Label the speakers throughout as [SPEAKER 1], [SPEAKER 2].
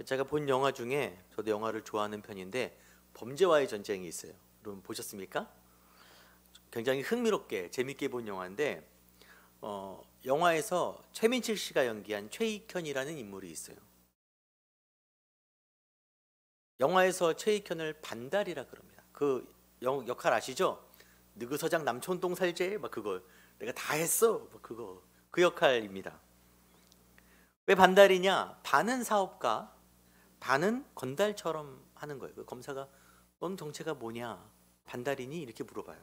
[SPEAKER 1] 제가 본 영화 중에, 저도 영화를 좋아하는 편인데 범죄와의 전쟁이 있어요. 여러분 보셨습니까? 굉장히 흥미롭게 재밌게 본 영화인데 영화에서 최민식 씨가 연기한 최익현이라는 인물이 있어요. 영화에서 최익현을 반달이라 그럽니다. 그 역할 아시죠? 느그서장 남촌동 살제 막 그거 내가 다 했어 막 그거 그 역할입니다. 왜 반달이냐? 반은 사업가, 반은 건달처럼 하는 거예요. 그 검사가 넌 정체가 뭐냐? 반달이니? 이렇게 물어봐요.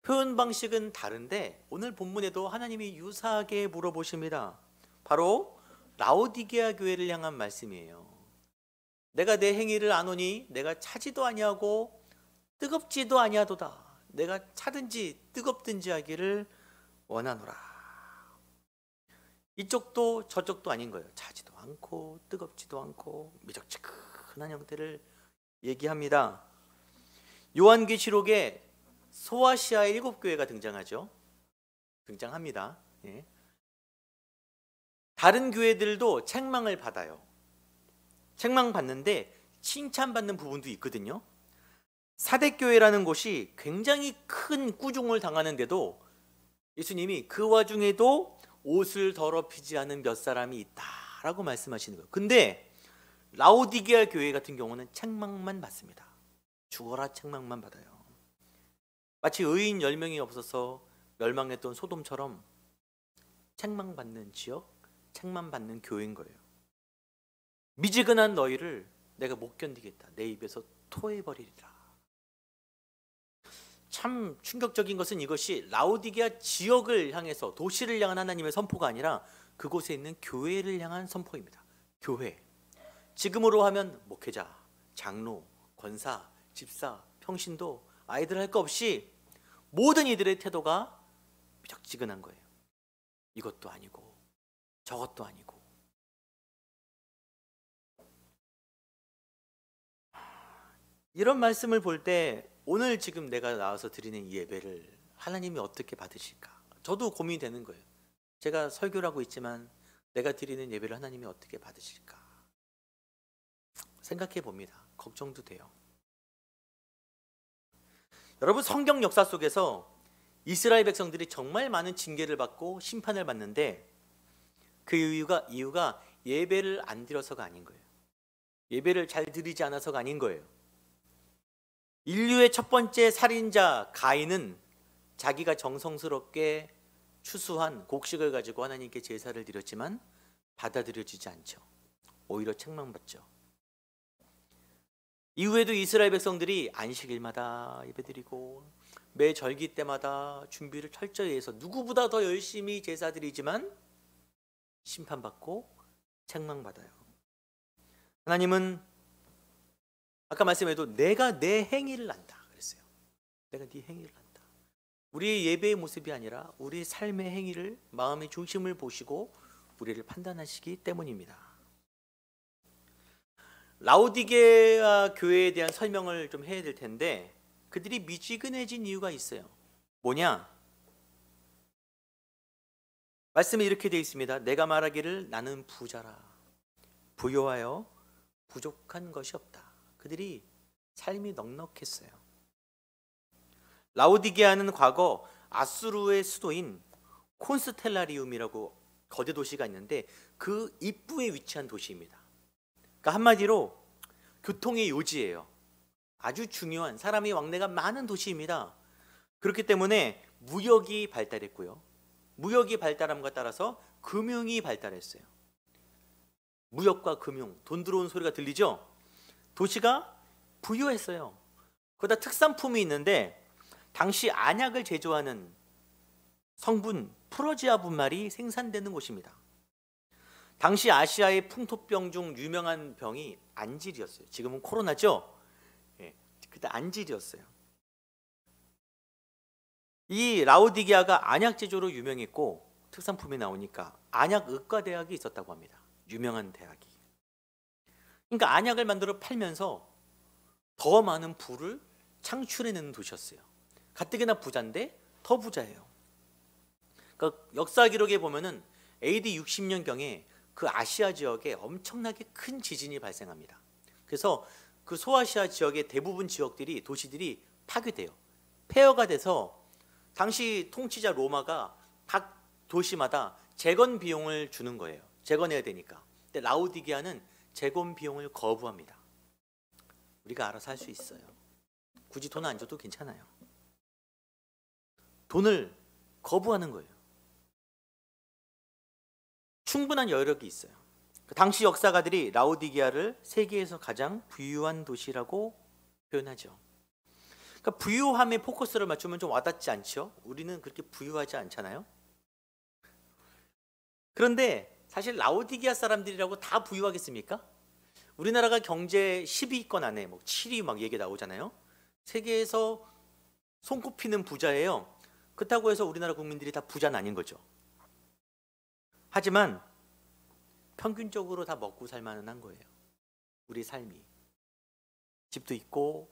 [SPEAKER 1] 표현 방식은 다른데 오늘 본문에도 하나님이 유사하게 물어보십니다. 바로 라오디게아 교회를 향한 말씀이에요. 내가 내 행위를 아노니 내가 차지도 아니하고 뜨겁지도 아니하도다. 내가 차든지 뜨겁든지 하기를 원하노라. 이쪽도 저쪽도 아닌 거예요. 차지도 않고 뜨겁지도 않고 미적지근한 형태를 얘기합니다. 요한계시록에 소아시아의 7교회가 등장하죠. 등장합니다. 예. 다른 교회들도 책망을 받아요. 책망 받는데 칭찬받는 부분도 있거든요. 사대교회라는 곳이 굉장히 큰 꾸중을 당하는데도 예수님이 그 와중에도 옷을 더럽히지 않은 몇 사람이 있다라고 말씀하시는 거예요. 근데 라오디게아 교회 같은 경우는 책망만 받습니다. 죽어라 책망만 받아요. 마치 의인 10명이 없어서 멸망했던 소돔처럼 책망받는 지역, 책망받는 교회인 거예요. 미지근한 너희를 내가 못 견디겠다. 내 입에서 토해버리리라. 참 충격적인 것은 이것이 라오디게아 지역을 향해서 도시를 향한 하나님의 선포가 아니라 그곳에 있는 교회를 향한 선포입니다. 교회. 지금으로 하면 목회자, 장로, 권사, 집사, 평신도, 아이들 할 거 없이 모든 이들의 태도가 미적지근한 거예요. 이것도 아니고 저것도 아니고. 이런 말씀을 볼 때 오늘 지금 내가 나와서 드리는 이 예배를 하나님이 어떻게 받으실까? 저도 고민이 되는 거예요. 제가 설교를 하고 있지만 내가 드리는 예배를 하나님이 어떻게 받으실까? 생각해 봅니다. 걱정도 돼요. 여러분, 성경 역사 속에서 이스라엘 백성들이 정말 많은 징계를 받고 심판을 받는데 그 이유가 예배를 안 드려서가 아닌 거예요. 예배를 잘 드리지 않아서가 아닌 거예요. 인류의 첫 번째 살인자 가인은 자기가 정성스럽게 추수한 곡식을 가지고 하나님께 제사를 드렸지만 받아들여지지 않죠. 오히려 책망받죠. 이후에도 이스라엘 백성들이 안식일마다 예배드리고 매 절기 때마다 준비를 철저히 해서 누구보다 더 열심히 제사드리지만 심판받고 책망받아요. 하나님은 아까 말씀해도 내가 내 행위를 안다 그랬어요. 내가 네 행위를 안다. 우리의 예배의 모습이 아니라 우리의 삶의 행위를, 마음의 중심을 보시고 우리를 판단하시기 때문입니다. 라오디게아 교회에 대한 설명을 좀 해야 될 텐데 그들이 미지근해진 이유가 있어요. 뭐냐? 말씀에 이렇게 되어 있습니다. 내가 말하기를 나는 부자라. 부요하여 부족한 것이 없다. 그들이 삶이 넉넉했어요. 라오디게아는 과거 아수르의 수도인 콘스텔라리움이라고 거대 도시가 있는데 그 입구에 위치한 도시입니다. 그러니까 한마디로 교통의 요지예요. 아주 중요한 사람의 왕래가 많은 도시입니다. 그렇기 때문에 무역이 발달했고요. 무역이 발달함과 따라서 금융이 발달했어요. 무역과 금융, 돈 들어오는 소리가 들리죠? 도시가 부유했어요. 거기다 특산품이 있는데 당시 안약을 제조하는 성분 프로지아 분말이 생산되는 곳입니다. 당시 아시아의 풍토병 중 유명한 병이 안질이었어요. 지금은 코로나죠? 예, 그때 안질이었어요. 이 라오디게아가 안약 제조로 유명했고 특산품이 나오니까 안약 의과대학이 있었다고 합니다. 유명한 대학이. 그러니까 안약을 만들어 팔면서 더 많은 부를 창출해내는 도시였어요. 가뜩이나 부자인데 더 부자예요. 그러니까 역사 기록에 보면은 AD 60년경에 그 아시아 지역에 엄청나게 큰 지진이 발생합니다. 그래서 그 소아시아 지역의 대부분 지역들이 도시들이 파괴돼요. 폐허가 돼서 당시 통치자 로마가 각 도시마다 재건 비용을 주는 거예요. 재건해야 되니까. 근데 라오디게아는 재건 비용을 거부합니다. 우리가 알아서 할 수 있어요. 굳이 돈 안 줘도 괜찮아요. 돈을 거부하는 거예요. 충분한 여력이 있어요. 당시 역사가들이 라오디게아를 세계에서 가장 부유한 도시라고 표현하죠. 그러니까 부유함에 포커스를 맞추면 좀 와닿지 않죠? 우리는 그렇게 부유하지 않잖아요. 그런데 사실 라오디게아 사람들이라고 다 부유하겠습니까? 우리나라가 경제 10위권 안에 뭐 7위 막 얘기 나오잖아요. 세계에서 손꼽히는 부자예요. 그렇다고 해서 우리나라 국민들이 다 부자는 아닌 거죠. 하지만 평균적으로 다 먹고 살만은 한 거예요. 우리 삶이. 집도 있고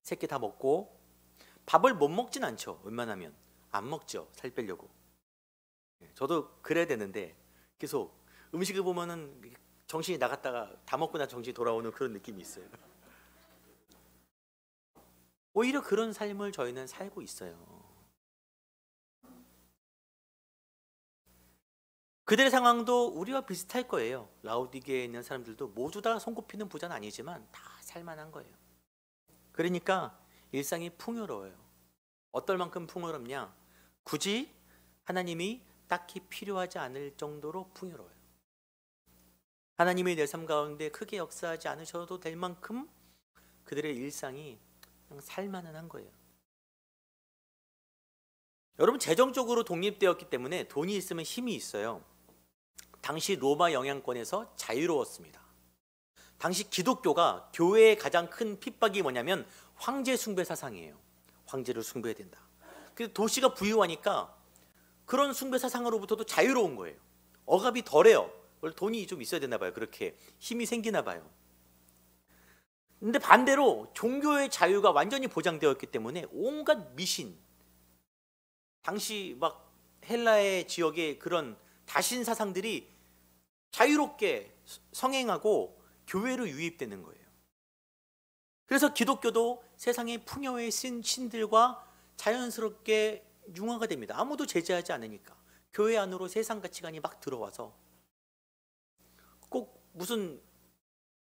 [SPEAKER 1] 새끼 다 먹고 밥을 못 먹진 않죠. 웬만하면 안 먹죠. 살 빼려고. 저도 그래야 되는데 계속 음식을 보면은 정신이 나갔다가 다 먹고 나 정신이 돌아오는 그런 느낌이 있어요. 오히려 그런 삶을 저희는 살고 있어요. 그들의 상황도 우리와 비슷할 거예요. 라오디게에 있는 사람들도 모두 다 손꼽히는 부자는 아니지만 다 살만한 거예요. 그러니까 일상이 풍요로워요. 어떨 만큼 풍요롭냐? 굳이 하나님이 딱히 필요하지 않을 정도로 풍요로워요. 하나님이 내 삶 가운데 크게 역사하지 않으셔도 될 만큼 그들의 일상이 그냥 살만한 거예요. 여러분, 재정적으로 독립되었기 때문에 돈이 있으면 힘이 있어요. 당시 로마 영향권에서 자유로웠습니다. 당시 기독교가 교회의 가장 큰 핍박이 뭐냐면 황제 숭배 사상이에요. 황제를 숭배해야 된다. 그래서 도시가 부유하니까 그런 숭배 사상으로부터도 자유로운 거예요. 억압이 덜해요. 원래 돈이 좀 있어야 되나 봐요. 그렇게 힘이 생기나 봐요. 근데 반대로 종교의 자유가 완전히 보장되었기 때문에 온갖 미신, 당시 막 헬라의 지역의 그런 다신 사상들이 자유롭게 성행하고 교회로 유입되는 거예요. 그래서 기독교도 세상의 풍요의 신들과 자연스럽게 융화가 됩니다. 아무도 제재하지 않으니까. 교회 안으로 세상 가치관이 막 들어와서 꼭 무슨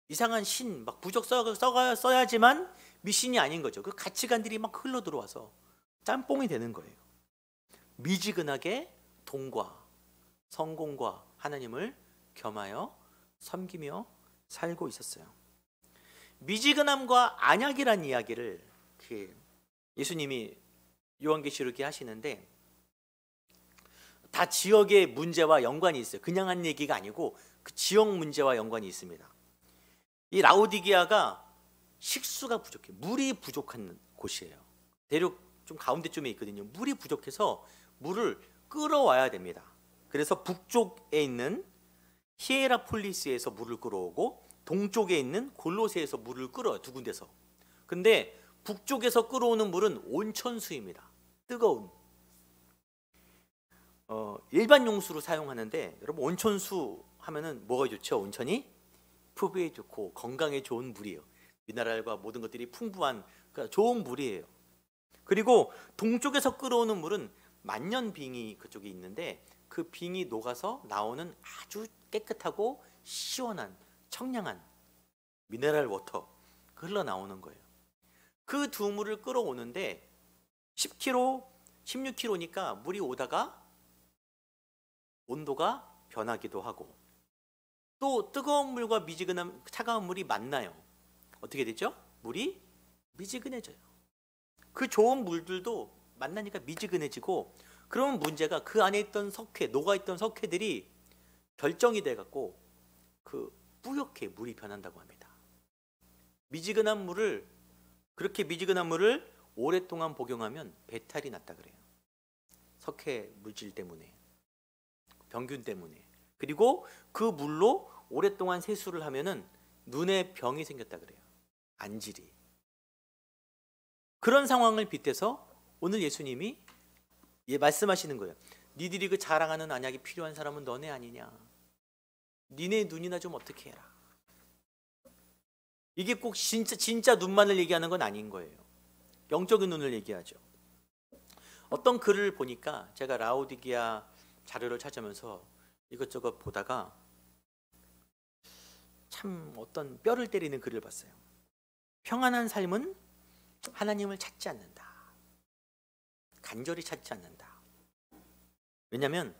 [SPEAKER 1] 이상한 신, 막 부적 써야지만 미신이 아닌 거죠. 그 가치관들이 막 흘러 들어와서 짬뽕이 되는 거예요. 미지근하게 돈과 성공과 하나님을 겸하여 섬기며 살고 있었어요. 미지근함과 안약이란 이야기를 예수님이 요한계시록에 하시는데 다 지역의 문제와 연관이 있어요. 그냥 한 얘기가 아니고 그 지역 문제와 연관이 있습니다. 이 라오디게아가 식수가 부족해, 물이 부족한 곳이에요. 대륙 좀 가운데쯤에 있거든요. 물이 부족해서 물을 끌어와야 됩니다. 그래서 북쪽에 있는 히에라폴리스에서 물을 끌어오고 동쪽에 있는 골로새에서 물을 끌어요. 두 군데서. 근데 북쪽에서 끌어오는 물은 온천수입니다. 뜨거운 일반 용수로 사용하는데, 여러분 온천수 하면은 뭐가 좋죠? 온천이 피부에 좋고 건강에 좋은 물이에요. 미네랄과 모든 것들이 풍부한 그러니까 좋은 물이에요. 그리고 동쪽에서 끌어오는 물은 만년빙이 그쪽에 있는데 그 빙이 녹아서 나오는 아주 깨끗하고 시원한 청량한 미네랄 워터 흘러나오는 거예요. 그 두 물을 끌어오는데 10km, 16km니까 물이 오다가 온도가 변하기도 하고, 또 뜨거운 물과 미지근한 차가운 물이 만나요. 어떻게 되죠? 물이 미지근해져요. 그 좋은 물들도 만나니까 미지근해지고, 그러면 문제가 그 안에 있던 석회, 녹아있던 석회들이 결정이 돼갖고 그 뿌옇게 물이 변한다고 합니다. 미지근한 물을, 그렇게 미지근한 물을 오랫동안 복용하면 배탈이 났다 그래요. 석회 물질 때문에, 병균 때문에. 그리고 그 물로 오랫동안 세수를 하면은 눈에 병이 생겼다 그래요. 안질이. 그런 상황을 빗대서 오늘 예수님이 말씀하시는 거예요. 니들이 그 자랑하는 안약이 필요한 사람은 너네 아니냐. 니네 눈이나 좀 어떻게 해라. 이게 꼭 진짜 눈만을 얘기하는 건 아닌 거예요. 영적인 눈을 얘기하죠. 어떤 글을 보니까 제가 라오디게아 자료를 찾으면서 이것저것 보다가 참 어떤 뼈를 때리는 글을 봤어요. 평안한 삶은 하나님을 찾지 않는다. 간절히 찾지 않는다. 왜냐하면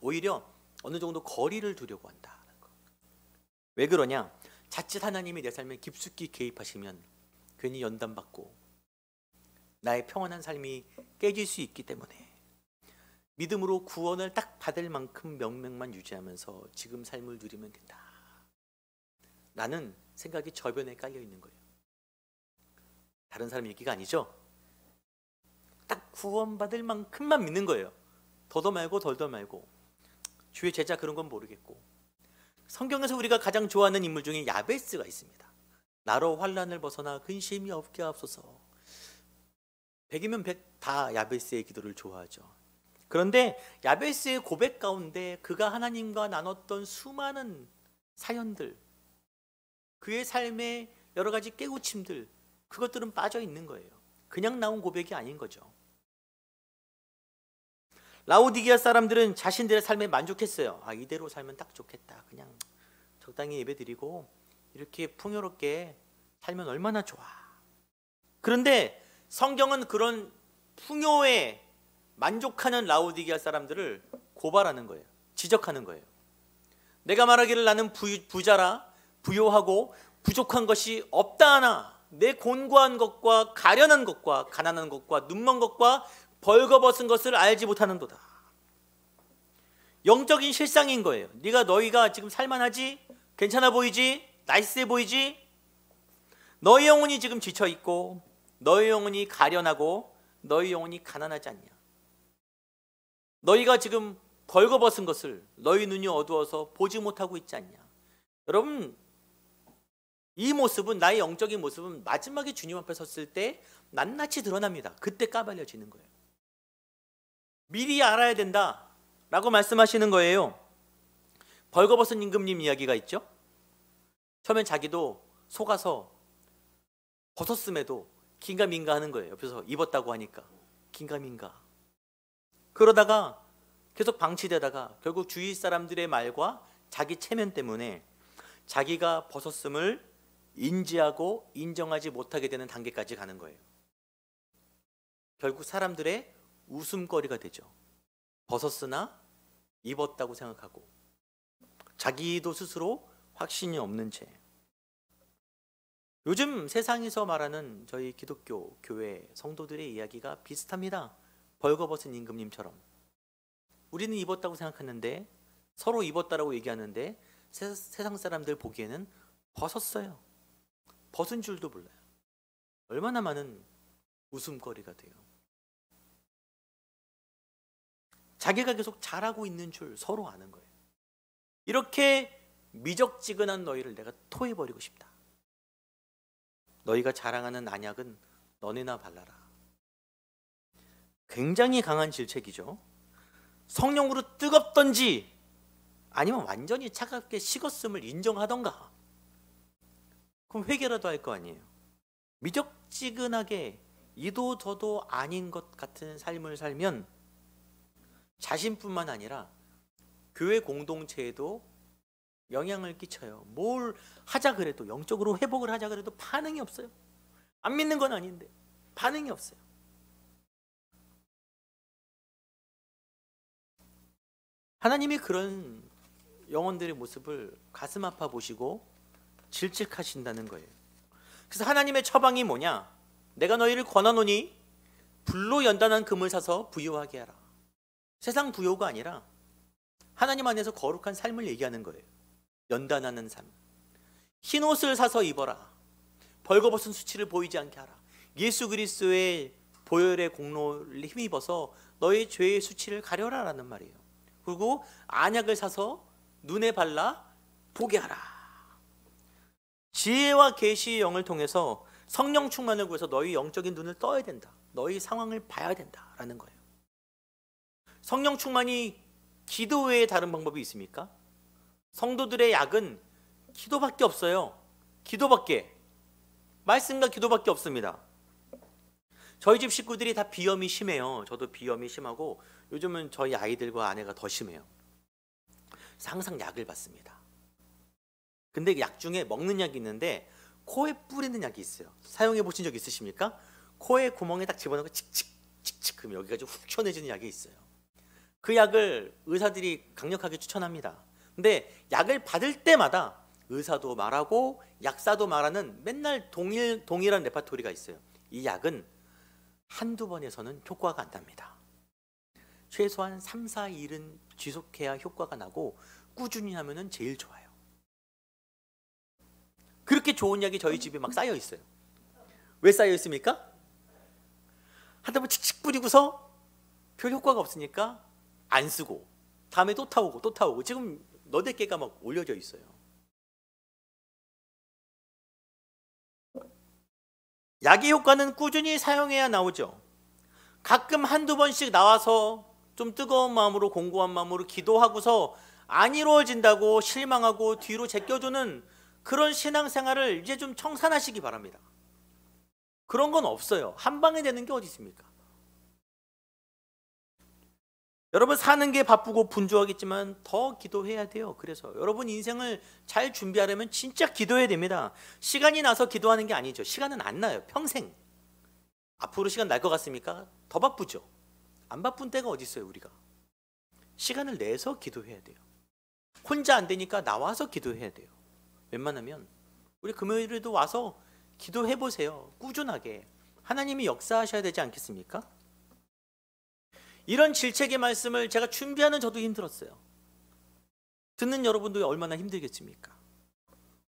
[SPEAKER 1] 오히려 어느 정도 거리를 두려고 한다. 왜 그러냐? 자칫 하나님이 내 삶에 깊숙이 개입하시면 괜히 연단받고 나의 평안한 삶이 깨질 수 있기 때문에 믿음으로 구원을 딱 받을 만큼 명맥만 유지하면서 지금 삶을 누리면 된다 라는 생각이 저변에 깔려 있는 거예요. 다른 사람 얘기가 아니죠. 딱 구원받을 만큼만 믿는 거예요. 더도 말고 덜도 말고. 주의 제자 그런 건 모르겠고. 성경에서 우리가 가장 좋아하는 인물 중에 야베스가 있습니다. 나로 환난을 벗어나 근심이 없게 하옵소서. 100이면 100 다 야베스의 기도를 좋아하죠. 그런데 야베스의 고백 가운데 그가 하나님과 나눴던 수많은 사연들, 그의 삶의 여러 가지 깨우침들, 그것들은 빠져 있는 거예요. 그냥 나온 고백이 아닌 거죠. 라오디게아 사람들은 자신들의 삶에 만족했어요. 이대로 살면 딱 좋겠다. 그냥 적당히 예배드리고 이렇게 풍요롭게 살면 얼마나 좋아. 그런데 성경은 그런 풍요에 만족하는 라오디게아 사람들을 고발하는 거예요. 지적하는 거예요. 내가 말하기를 나는 부자라, 부요하고 부족한 것이 없다 하나 내 곤고한 것과 가련한 것과 가난한 것과 눈먼 것과 벌거벗은 것을 알지 못하는도다. 영적인 실상인 거예요. 너희가 지금 살만하지? 괜찮아 보이지? 나이스해 보이지? 너희 영혼이 지금 지쳐있고 너희 영혼이 가련하고 너희 영혼이 가난하지 않냐? 너희가 지금 벌거벗은 것을 너희 눈이 어두워서 보지 못하고 있지 않냐? 여러분, 이 모습은, 나의 영적인 모습은 마지막에 주님 앞에 섰을 때 낱낱이 드러납니다. 그때 까발려지는 거예요. 미리 알아야 된다 라고 말씀하시는 거예요. 벌거벗은 임금님 이야기가 있죠. 처음엔 자기도 속아서 벗었음에도 긴가민가 하는 거예요. 옆에서 입었다고 하니까 긴가민가. 그러다가 계속 방치되다가 결국 주위 사람들의 말과 자기 체면 때문에 자기가 벗었음을 인지하고 인정하지 못하게 되는 단계까지 가는 거예요. 결국 사람들의 웃음거리가 되죠. 벗었으나 입었다고 생각하고 자기도 스스로 확신이 없는 채. 요즘 세상에서 말하는 저희 기독교 교회 성도들의 이야기가 비슷합니다. 벌거벗은 임금님처럼 우리는 입었다고 생각하는데, 서로 입었다라고 얘기하는데 세상 사람들 보기에는 벗었어요. 벗은 줄도 몰라요. 얼마나 많은 웃음거리가 돼요. 자기가 계속 잘하고 있는 줄 서로 아는 거예요. 이렇게 미적지근한 너희를 내가 토해버리고 싶다. 너희가 자랑하는 안약은 너네나 발라라. 굉장히 강한 질책이죠. 성령으로 뜨겁던지 아니면 완전히 차갑게 식었음을 인정하던가, 그럼 회개라도 할 거 아니에요. 미적지근하게 이도 저도 아닌 것 같은 삶을 살면 자신뿐만 아니라 교회 공동체에도 영향을 끼쳐요. 뭘 하자 그래도, 영적으로 회복을 하자 그래도 반응이 없어요. 안 믿는 건 아닌데 반응이 없어요. 하나님이 그런 영혼들의 모습을 가슴 아파 보시고 질책하신다는 거예요. 그래서 하나님의 처방이 뭐냐? 내가 너희를 권하노니 불로 연단한 금을 사서 부요하게 하라. 세상 부요가 아니라 하나님 안에서 거룩한 삶을 얘기하는 거예요. 연단하는 삶. 흰 옷을 사서 입어라. 벌거벗은 수치를 보이지 않게 하라. 예수 그리스도의 보혈의 공로를 힘입어서 너희 죄의 수치를 가려라 라는 말이에요. 그리고 안약을 사서 눈에 발라 보게 하라. 지혜와 계시의 영을 통해서 성령 충만을 구해서 너희 영적인 눈을 떠야 된다. 너희 상황을 봐야 된다라는 거예요. 성령 충만이 기도 외에 다른 방법이 있습니까? 성도들의 약은 기도밖에 없어요. 기도밖에. 말씀과 기도밖에 없습니다. 저희 집 식구들이 다 비염이 심해요. 저도 비염이 심하고 요즘은 저희 아이들과 아내가 더 심해요. 그래서 항상 약을 받습니다. 근데 약 중에 먹는 약이 있는데 코에 뿌리는 약이 있어요. 사용해 보신 적 있으십니까? 코에 구멍에 딱 집어넣고 칙칙 그러면 여기가 좀 훅 시원해지는 약이 있어요. 그 약을 의사들이 강력하게 추천합니다. 근데 약을 받을 때마다 의사도 말하고 약사도 말하는 맨날 동일한 레파토리가 있어요. 이 약은 한두 번에서는 효과가 안 납니다. 최소한 3, 4일은 지속해야 효과가 나고 꾸준히 하면은 제일 좋아요. 그렇게 좋은 약이 저희 집에 막 쌓여 있어요. 왜 쌓여 있습니까? 하다 보면 칙칙 뿌리고서 별 효과가 없으니까 안 쓰고 다음에 또 타오고 지금 너댓 개가 막 올려져 있어요. 약의 효과는 꾸준히 사용해야 나오죠. 가끔 한두 번씩 나와서 좀 뜨거운 마음으로 공고한 마음으로 기도하고서 안 이루어진다고 실망하고 뒤로 제껴두는 그런 신앙생활을 이제 좀 청산하시기 바랍니다. 그런 건 없어요. 한 방에 되는 게 어디 있습니까? 여러분 사는 게 바쁘고 분주하겠지만 더 기도해야 돼요. 그래서 여러분 인생을 잘 준비하려면 진짜 기도해야 됩니다. 시간이 나서 기도하는 게 아니죠. 시간은 안 나요. 평생. 앞으로 시간 날 것 같습니까? 더 바쁘죠. 안 바쁜 때가 어디 있어요 우리가. 시간을 내서 기도해야 돼요. 혼자 안 되니까 나와서 기도해야 돼요. 웬만하면 우리 금요일에도 와서 기도해 보세요. 꾸준하게. 하나님이 역사하셔야 되지 않겠습니까? 이런 질책의 말씀을 제가 준비하는 저도 힘들었어요. 듣는 여러분도 얼마나 힘들겠습니까?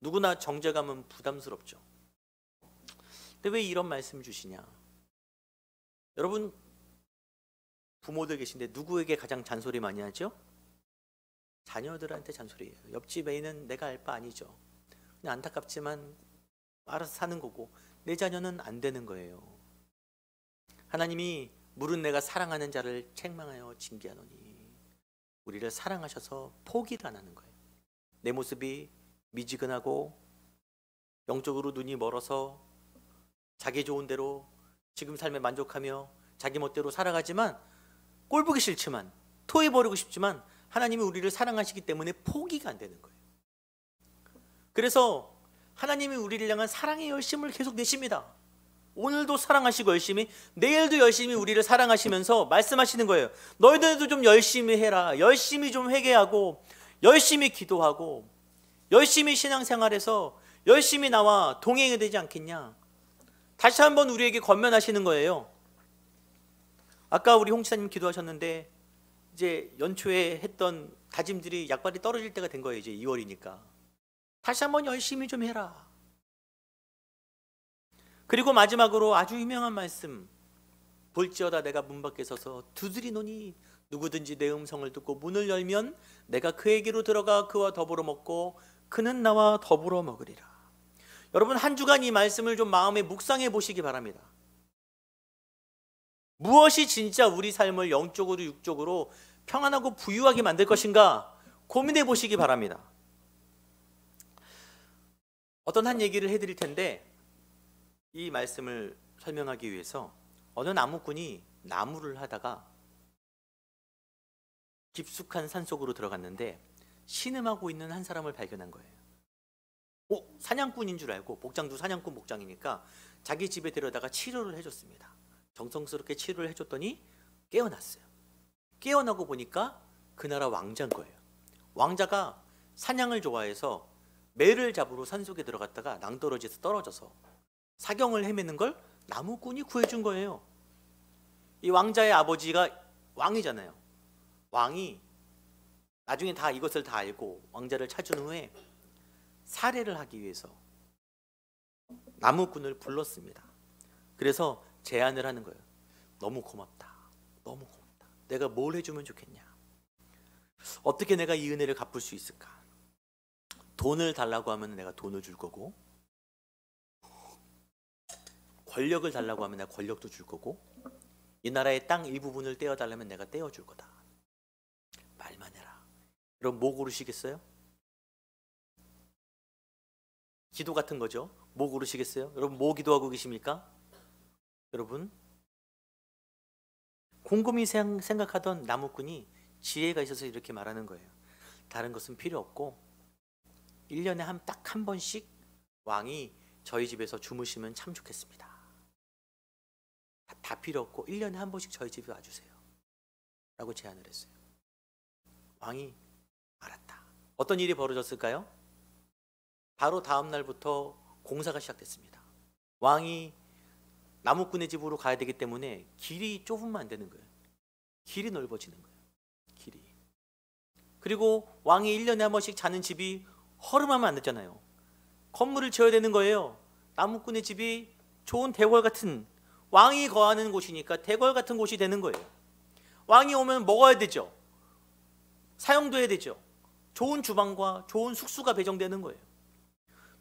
[SPEAKER 1] 누구나 정죄감은 부담스럽죠. 근데 왜 이런 말씀 주시냐? 여러분 부모들 계신데 누구에게 가장 잔소리 많이 하죠? 자녀들한테 잔소리해요. 옆집 애는 내가 알 바 아니죠. 그냥 안타깝지만 알아서 사는 거고 내 자녀는 안 되는 거예요. 하나님이 물은 내가 사랑하는 자를 책망하여 징계하노니 우리를 사랑하셔서 포기를 안 하는 거예요. 내 모습이 미지근하고 영적으로 눈이 멀어서 자기 좋은 대로 지금 삶에 만족하며 자기 멋대로 살아가지만 꼴 보기 싫지만 토해버리고 싶지만 하나님이 우리를 사랑하시기 때문에 포기가 안 되는 거예요. 그래서 하나님이 우리를 향한 사랑의 열심을 계속 내십니다. 오늘도 사랑하시고 열심히, 내일도 열심히 우리를 사랑하시면서 말씀하시는 거예요. 너희들도 좀 열심히 해라. 열심히 좀 회개하고 열심히 기도하고 열심히 신앙생활해서 열심히 나와 동행해야 되지 않겠냐. 다시 한번 우리에게 권면하시는 거예요. 아까 우리 홍 지사님 기도하셨는데 이제 연초에 했던 다짐들이 약발이 떨어질 때가 된 거예요. 이제 2월이니까 다시 한번 열심히 좀 해라. 그리고 마지막으로 아주 유명한 말씀, 볼지어다 내가 문 밖에 서서 두드리노니 누구든지 내 음성을 듣고 문을 열면 내가 그에게로 들어가 그와 더불어 먹고 그는 나와 더불어 먹으리라. 여러분, 한 주간 이 말씀을 좀 마음에 묵상해 보시기 바랍니다. 무엇이 진짜 우리 삶을 영적으로 육적으로 평안하고 부유하게 만들 것인가 고민해 보시기 바랍니다. 어떤 한 얘기를 해드릴 텐데, 이 말씀을 설명하기 위해서 어느 나무꾼이 나무를 하다가 깊숙한 산속으로 들어갔는데 신음하고 있는 한 사람을 발견한 거예요. 사냥꾼인 줄 알고, 복장도 사냥꾼 복장이니까 자기 집에 데려다가 치료를 해줬습니다. 정성스럽게 치료를 해줬더니 깨어났어요. 깨어나고 보니까 그 나라 왕자인 거예요. 왕자가 사냥을 좋아해서 매를 잡으러 산속에 들어갔다가 낭떠러지에서 떨어져서 사경을 헤매는 걸 나무꾼이 구해준 거예요. 이 왕자의 아버지가 왕이잖아요. 왕이 나중에 다 이것을 다 알고 왕자를 찾은 후에 살해를 하기 위해서 나무꾼을 불렀습니다. 그래서 제안을 하는 거예요. 너무 고맙다. 너무 고맙다. 내가 뭘 해주면 좋겠냐? 어떻게 내가 이 은혜를 갚을 수 있을까? 돈을 달라고 하면 내가 돈을 줄 거고, 권력을 달라고 하면 내가 권력도 줄 거고, 이 나라의 땅 일부분을 떼어달라면 내가 떼어줄 거다. 말만 해라. 여러분, 뭐 고르시겠어요? 기도 같은 거죠. 뭐 고르시겠어요? 여러분, 뭐 기도하고 계십니까? 여러분, 곰곰이 생각하던 나무꾼이 지혜가 있어서 이렇게 말하는 거예요. 다른 것은 필요 없고 1년에 딱 한 번씩 왕이 저희 집에서 주무시면 참 좋겠습니다. 다 필요 없고 1년에 한 번씩 저희 집에 와주세요 라고 제안을 했어요. 왕이 알았다. 어떤 일이 벌어졌을까요? 바로 다음 날부터 공사가 시작됐습니다. 왕이 나무꾼의 집으로 가야 되기 때문에 길이 좁으면 안 되는 거예요. 길이 넓어지는 거예요. 길이. 그리고 왕이 1년에 한 번씩 자는 집이 허름하면 안 되잖아요. 건물을 지어야 되는 거예요. 나무꾼의 집이 좋은 대궐 같은, 왕이 거하는 곳이니까 대궐 같은 곳이 되는 거예요. 왕이 오면 먹어야 되죠. 사용도 해야 되죠. 좋은 주방과 좋은 숙소가 배정되는 거예요.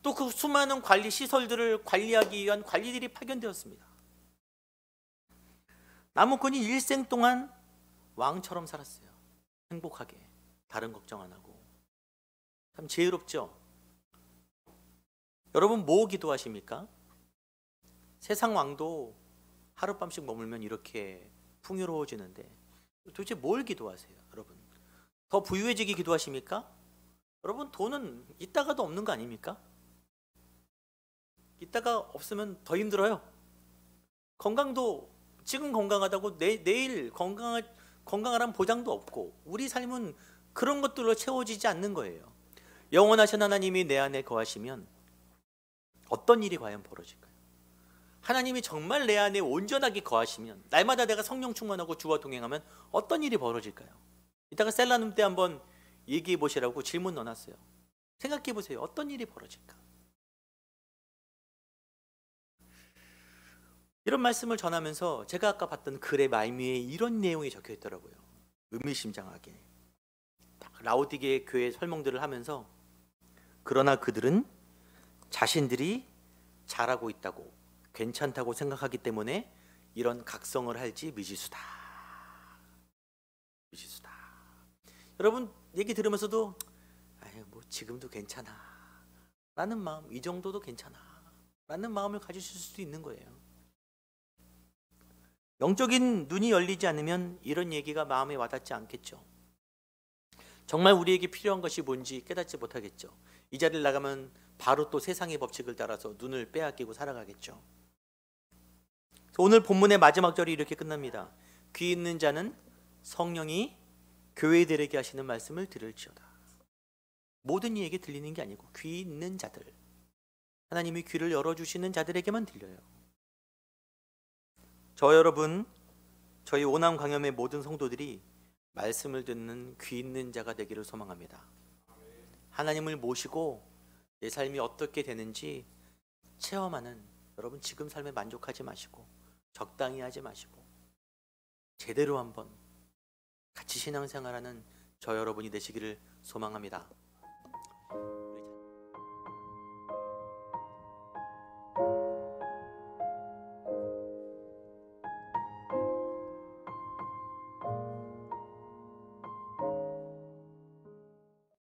[SPEAKER 1] 또 그 수많은 관리 시설들을 관리하기 위한 관리들이 파견되었습니다. 나무꾼이 일생 동안 왕처럼 살았어요. 행복하게, 다른 걱정 안 하고. 참 지혜롭죠? 여러분, 뭐 기도하십니까? 세상 왕도 하룻밤씩 머물면 이렇게 풍요로워지는데 도대체 뭘 기도하세요? 여러분, 더 부유해지기 기도하십니까? 여러분, 돈은 있다가도 없는 거 아닙니까? 있다가 없으면 더 힘들어요. 건강도 지금 건강하다고 내일 건강하란 보장도 없고, 우리 삶은 그런 것들로 채워지지 않는 거예요. 영원하신 하나님이 내 안에 거하시면 어떤 일이 과연 벌어질까요? 하나님이 정말 내 안에 온전하게 거하시면, 날마다 내가 성령 충만하고 주와 동행하면 어떤 일이 벌어질까요? 이따가 셀라눔 때 한번 얘기해 보시라고 질문 넣어놨어요. 생각해 보세요. 어떤 일이 벌어질까? 이런 말씀을 전하면서 제가 아까 봤던 글의 말미에 이런 내용이 적혀 있더라고요. 의미심장하게. 라오디게 교회 설명들을 하면서, 그러나 그들은 자신들이 잘하고 있다고, 괜찮다고 생각하기 때문에 이런 각성을 할지 미지수다. 미지수다. 여러분, 얘기 들으면서도 뭐 지금도 괜찮아 라는 마음, 이 정도도 괜찮아 라는 마음을 가지실 수도 있는 거예요. 영적인 눈이 열리지 않으면 이런 얘기가 마음에 와닿지 않겠죠. 정말 우리에게 필요한 것이 뭔지 깨닫지 못하겠죠. 이 자리를 나가면 바로 또 세상의 법칙을 따라서 눈을 빼앗기고 살아가겠죠. 오늘 본문의 마지막 절이 이렇게 끝납니다. 귀 있는 자는 성령이 교회들에게 하시는 말씀을 들을지어다. 모든 이에게 들리는 게 아니고 귀 있는 자들, 하나님이 귀를 열어주시는 자들에게만 들려요. 저 여러분, 저희 오남 광염의 모든 성도들이 말씀을 듣는 귀 있는 자가 되기를 소망합니다. 하나님을 모시고 내 삶이 어떻게 되는지 체험하는, 여러분, 지금 삶에 만족하지 마시고 적당히 하지 마시고 제대로 한번 같이 신앙생활하는 저 여러분이 되시기를 소망합니다.